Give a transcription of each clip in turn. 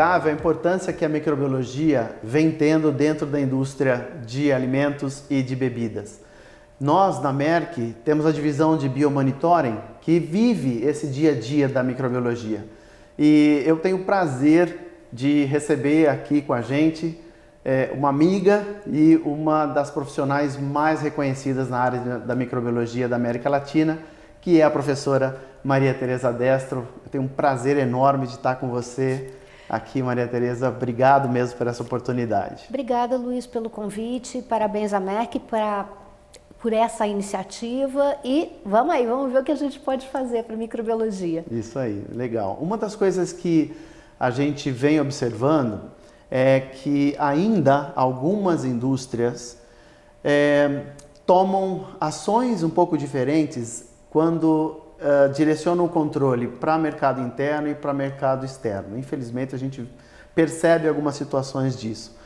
inegável a importância que a microbiologia vem tendo dentro da indústria de alimentos e de bebidas. Nós, na Merck, temos a divisão de Biomonitoring, que vive esse dia a dia da microbiologia. E eu tenho o prazer de receber aqui com a gente uma amiga e uma das profissionais mais reconhecidas na área da microbiologia da América Latina, que é a professora Maria Tereza Destro. Eu tenho um prazer enorme de estar com você aqui, Maria Tereza. Obrigado mesmo por essa oportunidade. Obrigada, Luiz, pelo convite. Parabéns à Merck por essa iniciativa e vamos ver o que a gente pode fazer para a microbiologia. Isso aí, legal. Uma das coisas que a gente vem observando é que ainda algumas indústrias tomam ações um pouco diferentes quando direcionam o controle para mercado interno e para mercado externo. Infelizmente, a gente percebe algumas situações disso.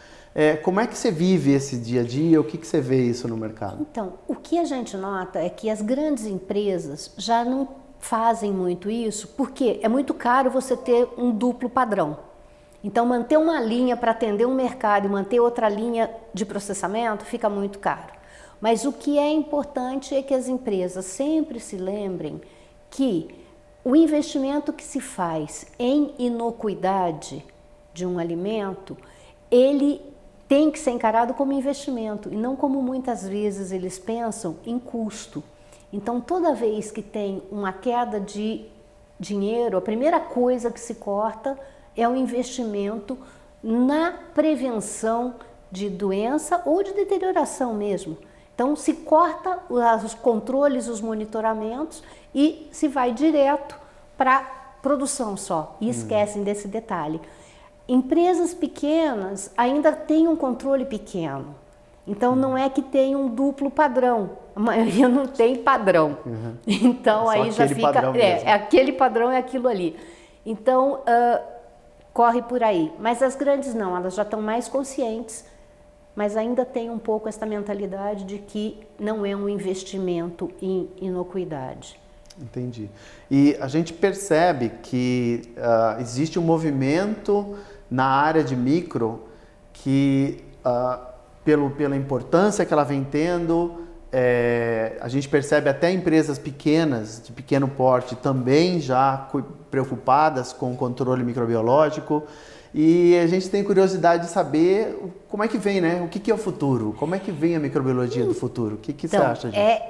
Como é que você vive esse dia a dia? O que você vê isso no mercado? Então, o que a gente nota é que as grandes empresas já não fazem muito isso, porque é muito caro você ter um duplo padrão. Então, manter uma linha para atender um mercado e manter outra linha de processamento fica muito caro. Mas o que é importante é que as empresas sempre se lembrem que o investimento que se faz em inocuidade de um alimento, ele tem que ser encarado como investimento e não como muitas vezes eles pensam em custo. Então, toda vez que tem uma queda de dinheiro, a primeira coisa que se corta é o investimento na prevenção de doença ou de deterioração mesmo. Então, se corta os controles, os monitoramentos e se vai direto para produção só e esquecem desse detalhe. Empresas pequenas ainda têm um controle pequeno, então não é que tem um duplo padrão, a maioria não tem padrão, então aí já fica, aquele padrão é aquilo ali, então corre por aí, mas as grandes não, elas já estão mais conscientes, mas ainda tem um pouco essa mentalidade de que não é um investimento em inocuidade. Entendi. E a gente percebe que existe um movimento na área de micro que, pela importância que ela vem tendo, a gente percebe até empresas pequenas, de pequeno porte, também já preocupadas com o controle microbiológico. E a gente tem curiosidade de saber como é que vem, né? O que é o futuro? Como é que vem a microbiologia do futuro? O que você acha disso?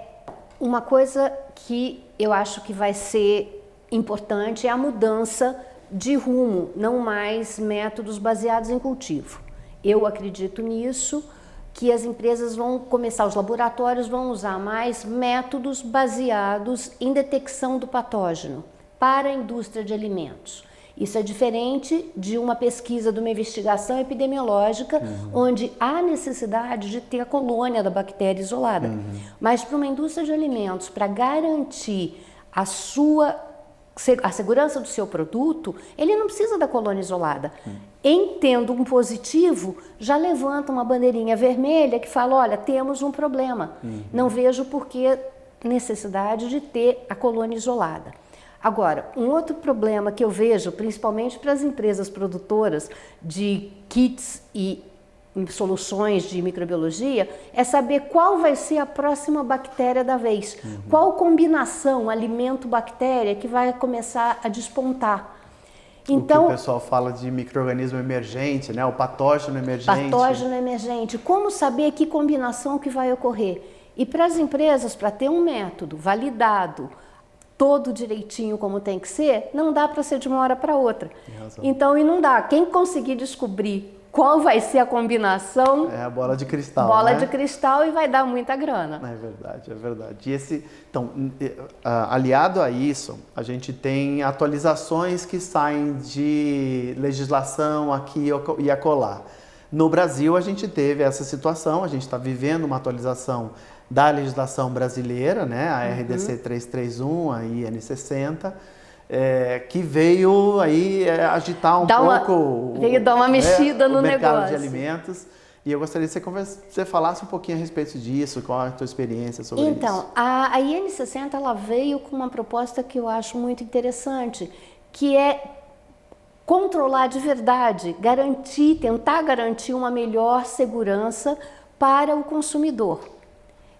Uma coisa que eu acho que vai ser importante é a mudança de rumo, não mais métodos baseados em cultivo. Eu acredito nisso, que as empresas vão começar, os laboratórios vão usar mais métodos baseados em detecção do patógeno para a indústria de alimentos. Isso é diferente de uma pesquisa, de uma investigação epidemiológica, onde há necessidade de ter a colônia da bactéria isolada. Mas para uma indústria de alimentos, para garantir a segurança do seu produto, ele não precisa da colônia isolada. Em tendo um positivo, já levanta uma bandeirinha vermelha que fala, olha, temos um problema. Não vejo por que necessidade de ter a colônia isolada. Agora, um outro problema que eu vejo, principalmente para as empresas produtoras de kits e soluções de microbiologia, é saber qual vai ser a próxima bactéria da vez. Qual combinação alimento-bactéria que vai começar a despontar. Então, o que o pessoal fala de micro-organismo emergente, né? O patógeno emergente. Patógeno emergente. Como saber que combinação que vai ocorrer? E para as empresas, para ter um método validado, todo direitinho como tem que ser, não dá para ser de uma hora para outra. Então, e não dá. Quem conseguir descobrir qual vai ser a combinação... É a bola de cristal, bola de cristal e vai dar muita grana. É verdade. E então, aliado a isso, a gente tem atualizações que saem de legislação aqui e acolá. No Brasil, a gente teve essa situação, a gente está vivendo uma atualização da legislação brasileira, né, a RDC 331, a IN60, que veio aí agitar veio dar uma mexida no mercado negócio de alimentos. E eu gostaria que você falasse um pouquinho a respeito disso, qual a tua experiência sobre isso. Então, a IN60 ela veio com uma proposta que eu acho muito interessante, que é controlar de verdade, tentar garantir uma melhor segurança para o consumidor.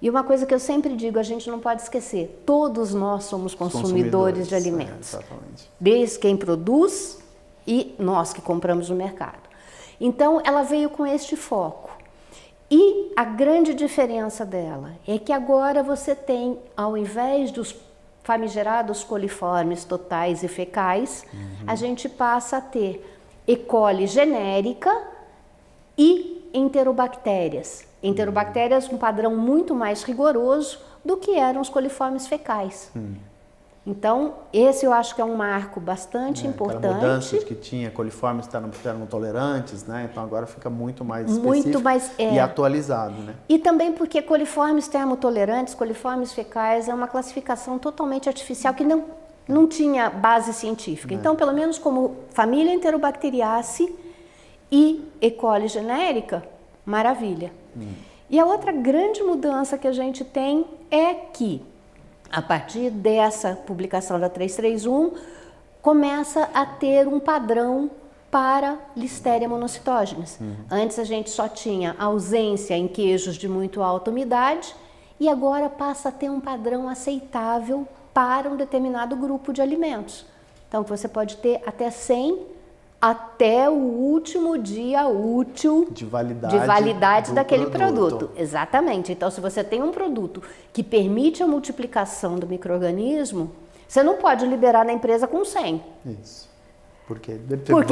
E uma coisa que eu sempre digo, a gente não pode esquecer, todos nós somos consumidores de alimentos. Exatamente. Desde quem produz e nós que compramos no mercado. Então, ela veio com este foco. E a grande diferença dela é que agora você tem, ao invés dos famigerados coliformes totais e fecais, a gente passa a ter E. coli genérica e enterobactérias. Enterobactérias um padrão muito mais rigoroso do que eram os coliformes fecais. Então, esse eu acho que é um marco bastante importante. Aquela mudança que tinha, coliformes termotolerantes, né? Então agora fica muito mais específico e atualizado, né? E também porque coliformes termotolerantes, coliformes fecais, é uma classificação totalmente artificial que não tinha base científica. Então, pelo menos como família Enterobacteriaceae e E. coli genérica, maravilha. E a outra grande mudança que a gente tem é que, a partir dessa publicação da 331, começa a ter um padrão para Listeria monocytogenes. Antes a gente só tinha ausência em queijos de muito alta umidade e agora passa a ter um padrão aceitável para um determinado grupo de alimentos. Então você pode ter até 100 até o último dia útil de validade daquele produto. Exatamente. Então, se você tem um produto que permite a multiplicação do micro-organismo, você não pode liberar na empresa com 100. Isso. Porque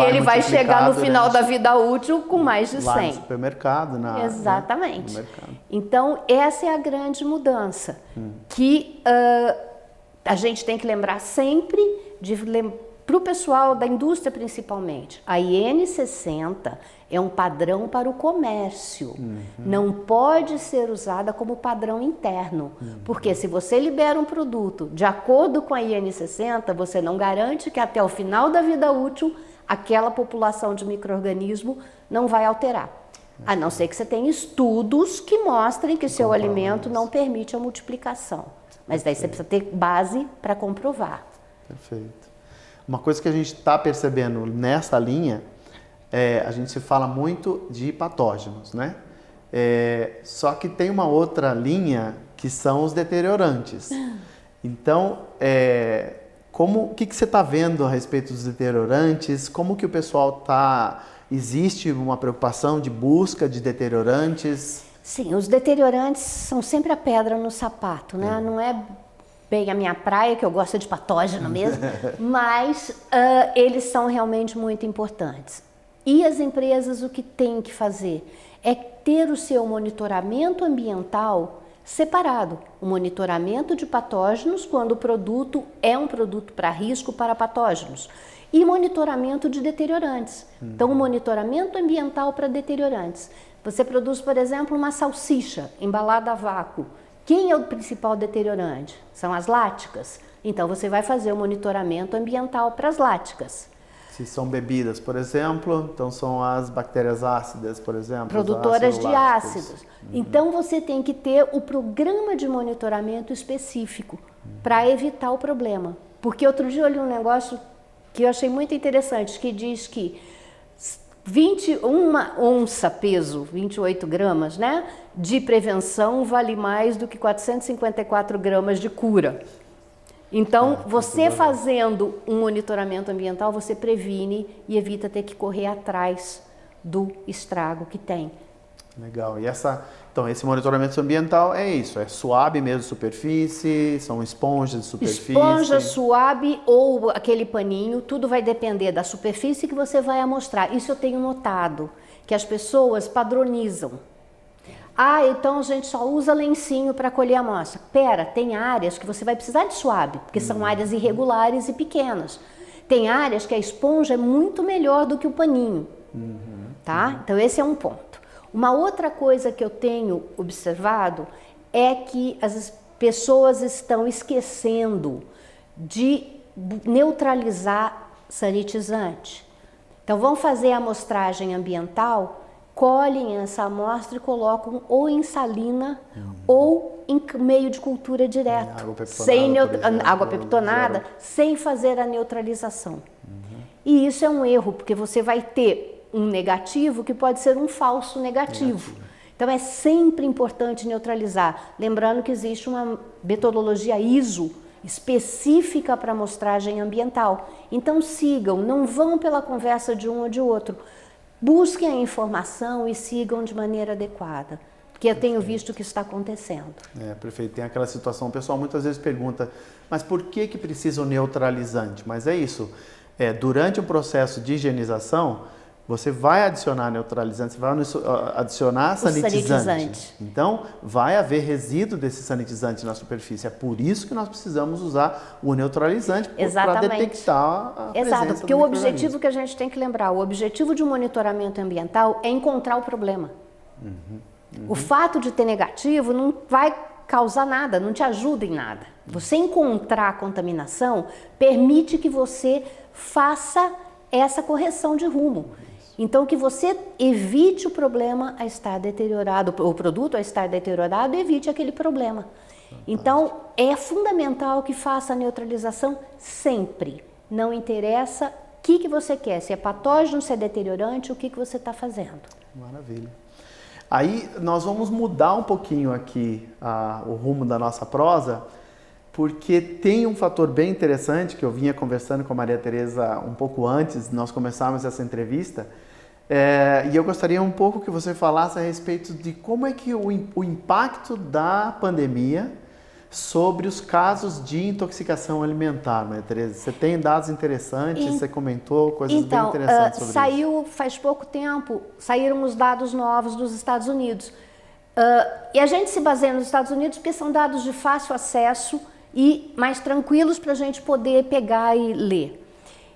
ele vai chegar no final da vida útil com mais de 100. Lá no supermercado, exatamente. No mercado. Então, essa é a grande mudança. Que a gente tem que lembrar sempre para o pessoal da indústria principalmente, a IN 60 é um padrão para o comércio, não pode ser usada como padrão interno, porque se você libera um produto de acordo com a IN 60, você não garante que até o final da vida útil aquela população de micro-organismo não vai alterar, a não ser que você tenha estudos que mostrem que seu alimento não permite a multiplicação, mas daí você precisa ter base para comprovar. Perfeito. Uma coisa que a gente está percebendo nessa linha, a gente se fala muito de patógenos, né? Só que tem uma outra linha que são os deteriorantes. Então, o que você está vendo a respeito dos deteriorantes? Como que o pessoal está... Existe uma preocupação de busca de deteriorantes? Sim, os deteriorantes são sempre a pedra no sapato, né? Não é bem a minha praia, que eu gosto de patógeno mesmo, mas eles são realmente muito importantes. E as empresas o que têm que fazer é ter o seu monitoramento ambiental separado. O monitoramento de patógenos quando o produto é um produto para risco para patógenos. E monitoramento de deteriorantes. Então, o monitoramento ambiental para deteriorantes. Você produz, por exemplo, uma salsicha embalada a vácuo. Quem é o principal deteriorante? São as láticas. Então, você vai fazer o monitoramento ambiental para as láticas. Se são bebidas, por exemplo, então são as bactérias ácidas, por exemplo. Produtoras de ácidos. Então, você tem que ter o programa de monitoramento específico para evitar o problema. Porque outro dia eu li um negócio que eu achei muito interessante, que diz que 21 onça peso, 28 gramas, né, de prevenção vale mais do que 454 gramas de cura. Então, você fazendo um monitoramento ambiental, você previne e evita ter que correr atrás do estrago que tem. Legal. E então, esse monitoramento ambiental é isso? É suave mesmo, superfície? São esponjas de superfície? Esponja, suave ou aquele paninho, tudo vai depender da superfície que você vai amostrar. Isso eu tenho notado, que as pessoas padronizam. Então a gente só usa lencinho para colher a amostra. Tem áreas que você vai precisar de suave, porque são áreas irregulares e pequenas. Tem áreas que a esponja é muito melhor do que o paninho, tá? Então esse é um ponto. Uma outra coisa que eu tenho observado é que as pessoas estão esquecendo de neutralizar sanitizante. Então vão fazer a amostragem ambiental, colhem essa amostra e colocam ou em salina ou em meio de cultura direto, água peptonada, água peptonada, sem fazer a neutralização. E isso é um erro, porque você vai ter um negativo que pode ser um falso negativo. Então é sempre importante neutralizar. Lembrando que existe uma metodologia ISO específica para amostragem ambiental. Então sigam, não vão pela conversa de um ou de outro. Busquem a informação e sigam de maneira adequada, porque eu tenho visto que isso está acontecendo. Perfeito. Tem aquela situação, o pessoal muitas vezes pergunta, mas por que precisa o neutralizante? Mas é isso, durante o processo de higienização, você vai adicionar neutralizante, você vai adicionar sanitizante. Então, vai haver resíduo desse sanitizante na superfície. É por isso que nós precisamos usar o neutralizante para detectar a presença. Exato, porque o objetivo que a gente tem que lembrar, o objetivo de um monitoramento ambiental é encontrar o problema. O fato de ter negativo não vai causar nada, não te ajuda em nada. Você encontrar a contaminação permite que você faça essa correção de rumo. Então, que você evite o problema a estar deteriorado, o produto a estar deteriorado e evite aquele problema. Então, é fundamental que faça a neutralização sempre. Não interessa o que você quer, se é patógeno, se é deteriorante, o que você está fazendo. Maravilha. Aí, nós vamos mudar um pouquinho aqui o rumo da nossa prosa, porque tem um fator bem interessante que eu vinha conversando com a Maria Tereza um pouco antes de nós começarmos essa entrevista, e eu gostaria um pouco que você falasse a respeito de como é que o impacto da pandemia sobre os casos de intoxicação alimentar, Maria Tereza. Você tem dados interessantes, você comentou coisas bem interessantes sobre saiu faz pouco tempo, saíram os dados novos dos Estados Unidos. E a gente se baseia nos Estados Unidos porque são dados de fácil acesso e mais tranquilos para a gente poder pegar e ler.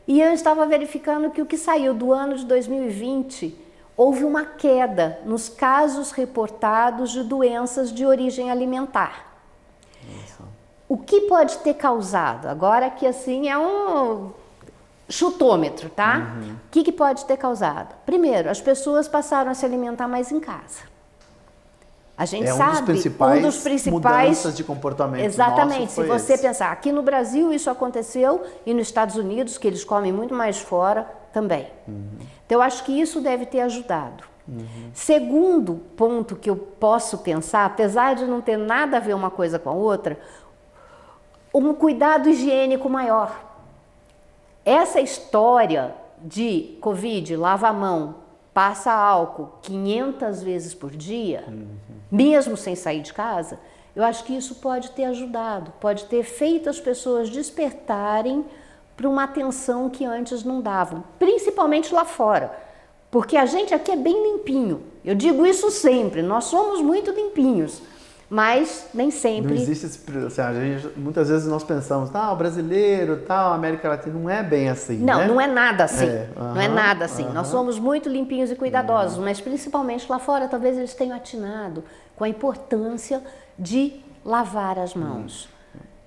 E eu estava verificando que o que saiu do ano de 2020, houve uma queda nos casos reportados de doenças de origem alimentar. Nossa. O que pode ter causado? Agora que assim é um chutômetro, tá? O que pode ter causado? Primeiro, as pessoas passaram a se alimentar mais em casa. A gente sabe, um dos principais mudanças de comportamento. Exatamente. Se você pensar, aqui no Brasil isso aconteceu e nos Estados Unidos, que eles comem muito mais fora, também. Então eu acho que isso deve ter ajudado. Segundo ponto que eu posso pensar, apesar de não ter nada a ver uma coisa com a outra, um cuidado higiênico maior. Essa história de Covid, lava a mão, passa álcool 500 vezes por dia, mesmo sem sair de casa, eu acho que isso pode ter ajudado, pode ter feito as pessoas despertarem para uma atenção que antes não davam, principalmente lá fora, porque a gente aqui é bem limpinho, eu digo isso sempre, nós somos muito limpinhos, mas nem sempre... Não existe, assim, muitas vezes nós pensamos, o brasileiro, a América Latina, não é bem assim, Não, né? Não é nada assim, não é nada assim. Nós somos muito limpinhos e cuidadosos, mas principalmente lá fora, talvez eles tenham atinado com a importância de lavar as mãos.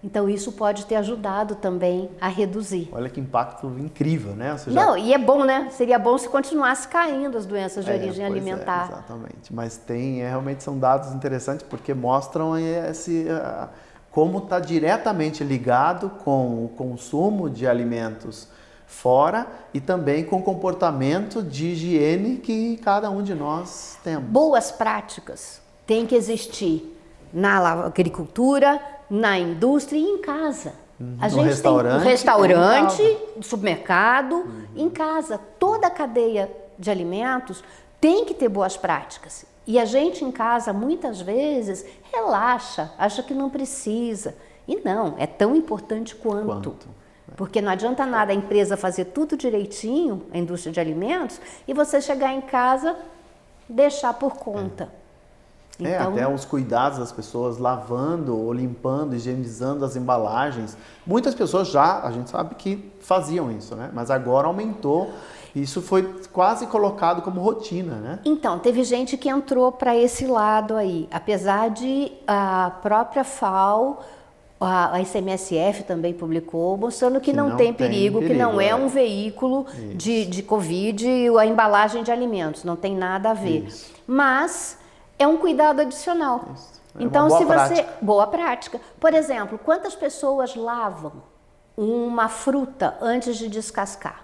Então isso pode ter ajudado também a reduzir. Olha que impacto incrível, né? Não, e é bom, né? Seria bom se continuasse caindo as doenças de origem alimentar. Exatamente, mas realmente são dados interessantes porque mostram como está diretamente ligado com o consumo de alimentos fora e também com o comportamento de higiene que cada um de nós temos. Boas práticas têm que existir na agricultura, na indústria e em casa. A gente tem um restaurante, supermercado, em casa. Toda a cadeia de alimentos tem que ter boas práticas. E a gente em casa, muitas vezes, relaxa, acha que não precisa. E não, é tão importante quanto. Porque não adianta nada a empresa fazer tudo direitinho, a indústria de alimentos, e você chegar em casa, deixar por conta. Então, até os cuidados das pessoas lavando ou limpando, higienizando as embalagens. Muitas pessoas a gente sabe que faziam isso, né? Mas agora aumentou. Isso foi quase colocado como rotina, né? Então, teve gente que entrou para esse lado aí. Apesar de a própria FAO, a ICMSF também publicou, mostrando que não tem perigo, que não é um veículo de Covid, a embalagem de alimentos. Não tem nada a ver. Mas... é um cuidado adicional. Então, boa prática. Por exemplo, quantas pessoas lavam uma fruta antes de descascar?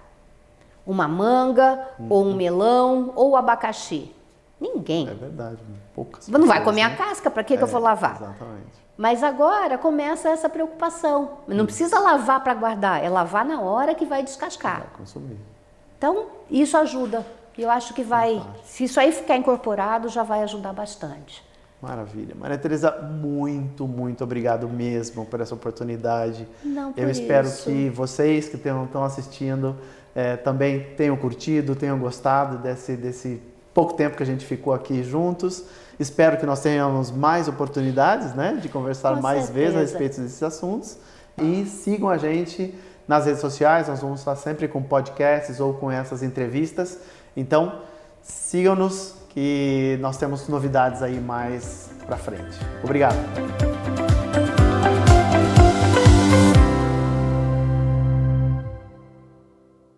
uma manga, ou um melão, ou abacaxi? Ninguém. É verdade, poucas Não vai pessoas, comer a né? casca, para que eu vou lavar? Exatamente. Mas agora começa essa preocupação. Não precisa lavar para guardar, é lavar na hora que vai descascar. Vai consumir. Então, isso ajuda. Eu acho que vai, se isso aí ficar incorporado, já vai ajudar bastante. Maravilha. Maria Tereza, muito, muito obrigado mesmo por essa oportunidade. Não, por Eu espero isso. que vocês que estão assistindo também tenham curtido, tenham gostado desse pouco tempo que a gente ficou aqui juntos. Espero que nós tenhamos mais oportunidades, né, de conversar Com mais vezes a certeza. respeito desses assuntos. E sigam a gente nas redes sociais, nós vamos estar sempre com podcasts ou com essas entrevistas. Então, sigam-nos que nós temos novidades aí mais pra frente. Obrigado.